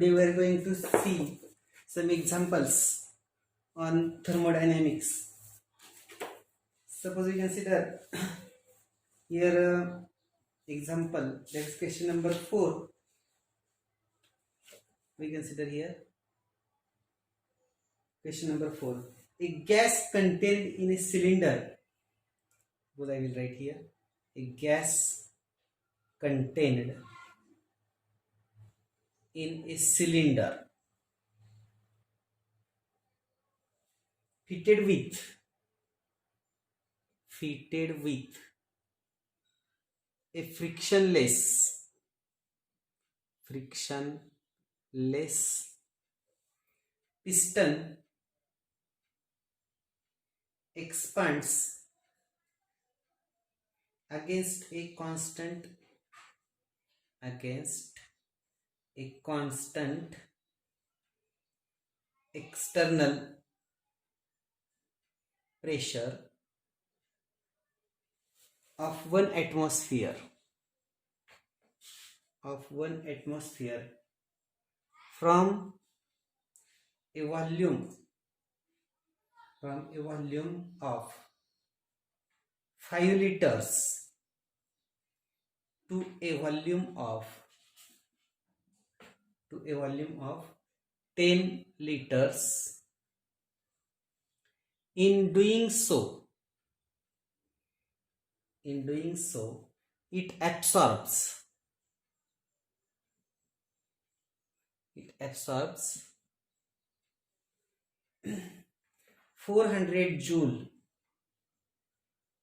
Today we are going to see some examples on thermodynamics. Suppose we consider here example, that's question number 4. We consider here question number 4. A gas contained in a cylinder. Suppose I will write here a gas contained in a cylinder fitted with a frictionless piston expands against a constant external pressure of 1 atmosphere from a volume of 5 liters to a volume of 10 liters. In doing so it absorbs 400 joule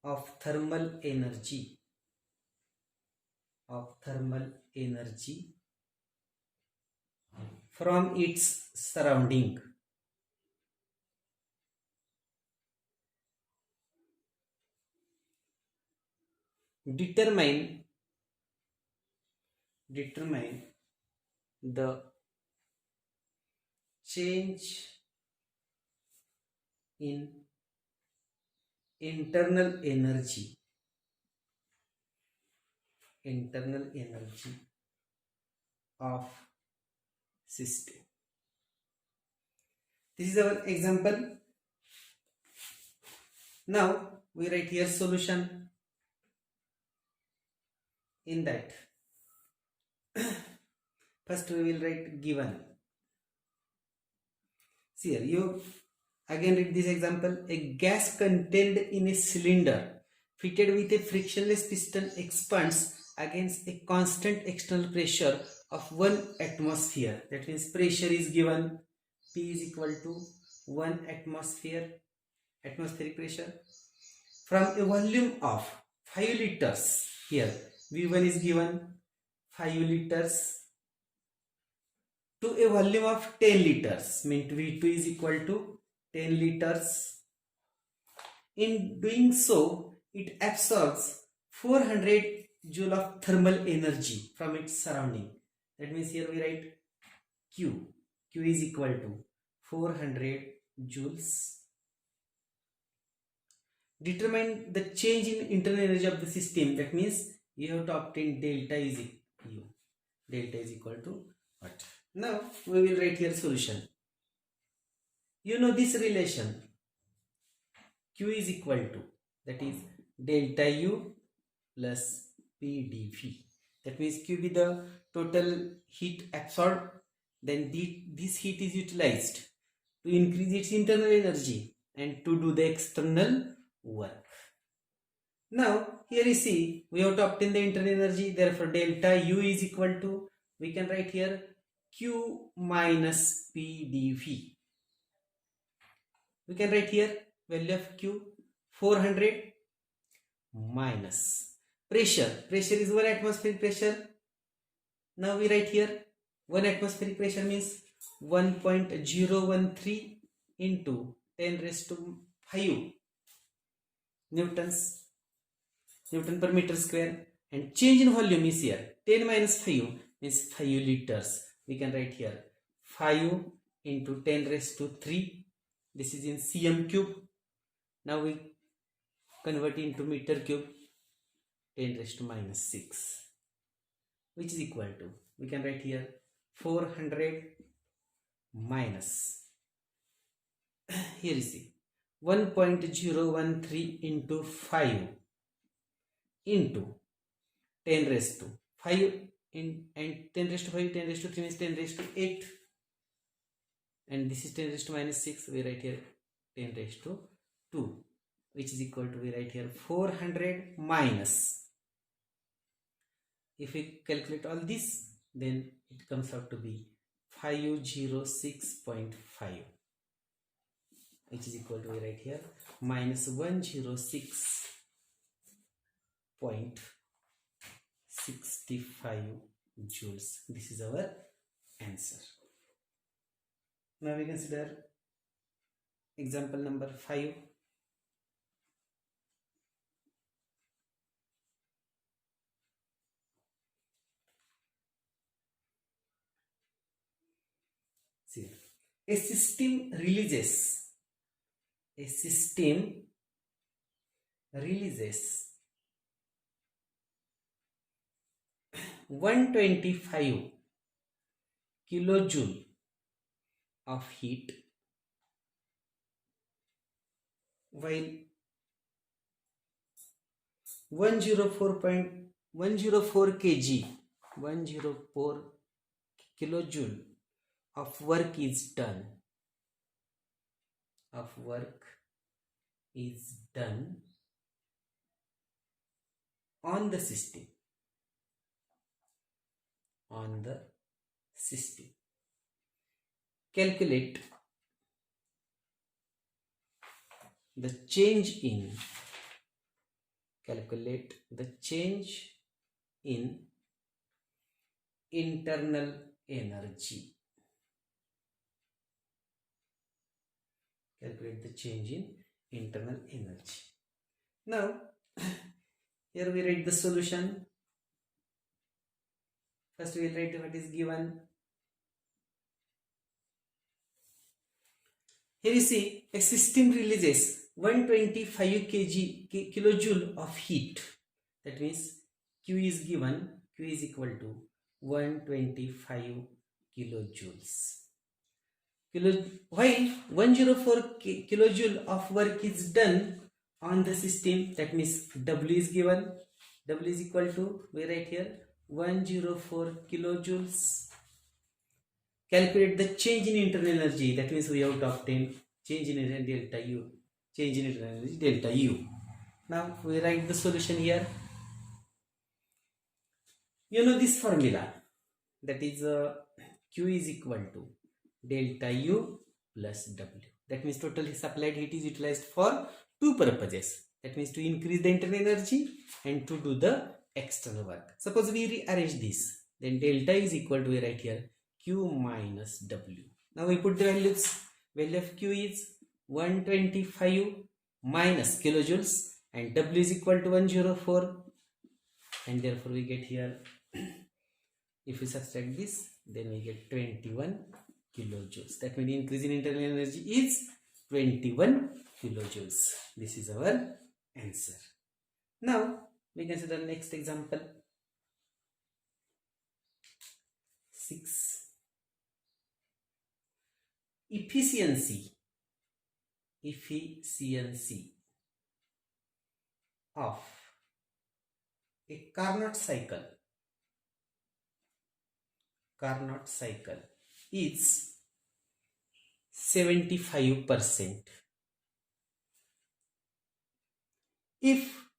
of thermal energy from its surrounding. Determine the change in internal energy of system. This is our example. Now we write here solution. In that, first we will write given. See here, you again read this example. A gas contained in a cylinder fitted with a frictionless piston expands against a constant external pressure of 1 atmosphere. That means pressure is given. P is equal to 1 atmospheric pressure from a volume of 5 liters. Here V1 is given 5 liters to a volume of 10 liters, means V2 is equal to 10 liters. In doing so, it absorbs 400 joule of thermal energy from its surrounding. That means here we write Q is equal to 400 joules. Determine the change in internal energy of the system. That means you have to obtain delta is equal to what? Now we will write here solution. You know this relation, Q is equal to, that is delta U plus PdV. That means Q be the total heat absorbed, then this heat is utilized to increase its internal energy and to do the external work. Now here you see we have to obtain the internal energy, therefore delta U is equal to, we can write here Q minus PdV. We can write here value of Q 400 minus pressure is 1 atmospheric pressure. Now we write here 1 atmospheric pressure means 1.013 into 10 raised to 5 Newton per meter square, and change in volume is here 10 minus 5 means 5 liters. We can write here 5 into 10 raised to 3. This is in cm cube. Now we convert into meter cube, 10 raised to minus 6, which is equal to, we can write here 400 minus, here you see 1.013 into 5 into 10 raised to 5 and 10 raised to 5, 10 raised to 3 means 10 raised to 8, and this is 10 raised to minus 6, we write here 10 raised to 2, which is equal to, we write here 400 minus, if we calculate all this, then it comes out to be 506.5, which is equal to, we write here minus 106.65 joules. This is our answer. Now we consider example number 5. See, a system releases 125 kilojoule of heat while 104 kilojoule of work is done on the system. Calculate the change in internal energy. Calculate the change in internal energy. Now, here we write the solution. First we will write what is given. Here you see a system releases 125 kilojoule of heat. That means Q is given. Q is equal to 125 kilojoules. While 104 kilojoule of work is done on the system, that means W is given. W is equal to, we write here 104 kilojoules. Calculate the change in internal energy. That means we have to obtain change in delta U. Change in internal energy delta U. Now we write the solution here. You know this formula, that is Q is equal to delta U plus W. That means total supplied heat is utilized for two purposes. That means to increase the internal energy and to do the external work. Suppose we rearrange this, then delta is equal to, we write here Q minus W. Now we put the values. Value of Q is 125 minus kilojoules and W is equal to 104, and therefore we get here, if we subtract this, then we get 21 kilojoules. That means increase in internal energy is 21 kilojoules. This is our answer. Now we consider next example 6. Efficiency of a Carnot cycle is 75%. If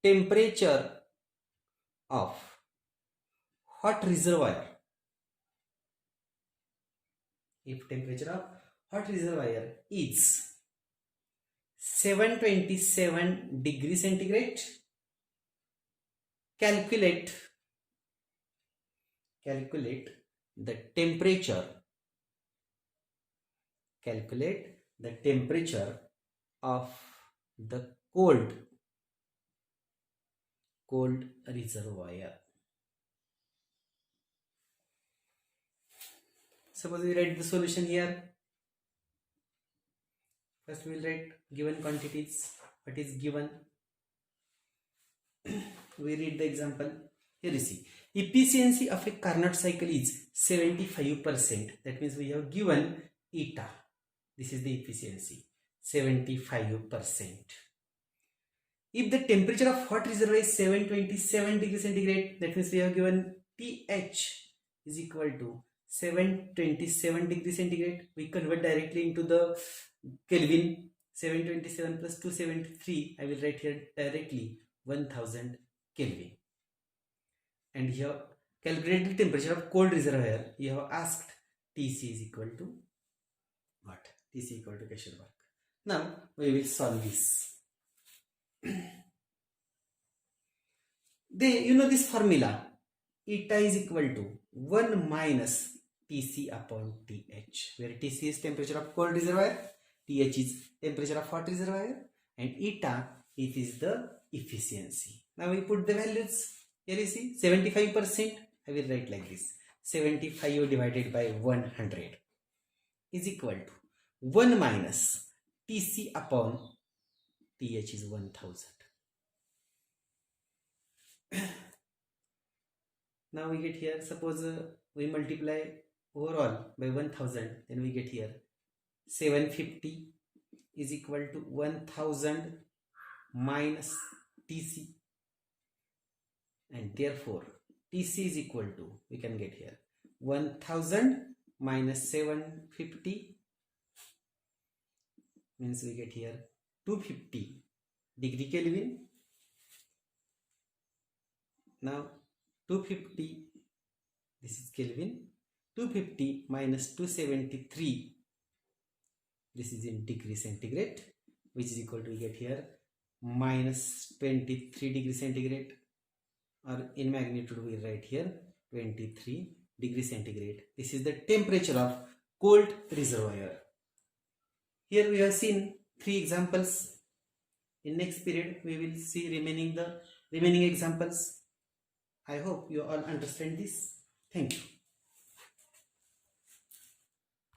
temperature of hot reservoir is 727 degrees centigrade, calculate the temperature of the cold reservoir. Suppose we write the solution here. First we will write given quantities. What is given? We read the example. Here you see, efficiency of a Carnot cycle is 75%. That means we have given eta. This is the efficiency, 75%. If the temperature of hot reservoir is 727 degrees centigrade, that means we have given TH is equal to 727 degrees centigrade. We convert directly into the Kelvin. 727 plus 273, I will write here directly 1000 Kelvin. And here calculate the temperature of cold reservoir. You have asked Tc is equal to what? Tc equal to pressure work. Now we will solve this. Then you know this formula, eta is equal to 1 minus Tc upon Th, where Tc is temperature of cold reservoir, Th is temperature of hot reservoir, and eta, it is the efficiency. Now we put the values. Here you see 75%. I will write like this, 75 divided by 100 is equal to 1 minus Tc upon Th is 1000. Now we get here, suppose we multiply overall by 1000, then we get here 750 is equal to 1000 minus Tc, and therefore Tc is equal to, we can get here 1000 minus 750 means we get here 250 degree Kelvin. Now 250, this is Kelvin, 250 minus 273, this is in degree centigrade, which is equal to, we get here minus 23 degree centigrade, or in magnitude we write here 23 degree centigrade. This is the temperature of cold reservoir. Here we have seen 3 examples. In next period we will see remaining examples. I hope you all understand this. Thank you.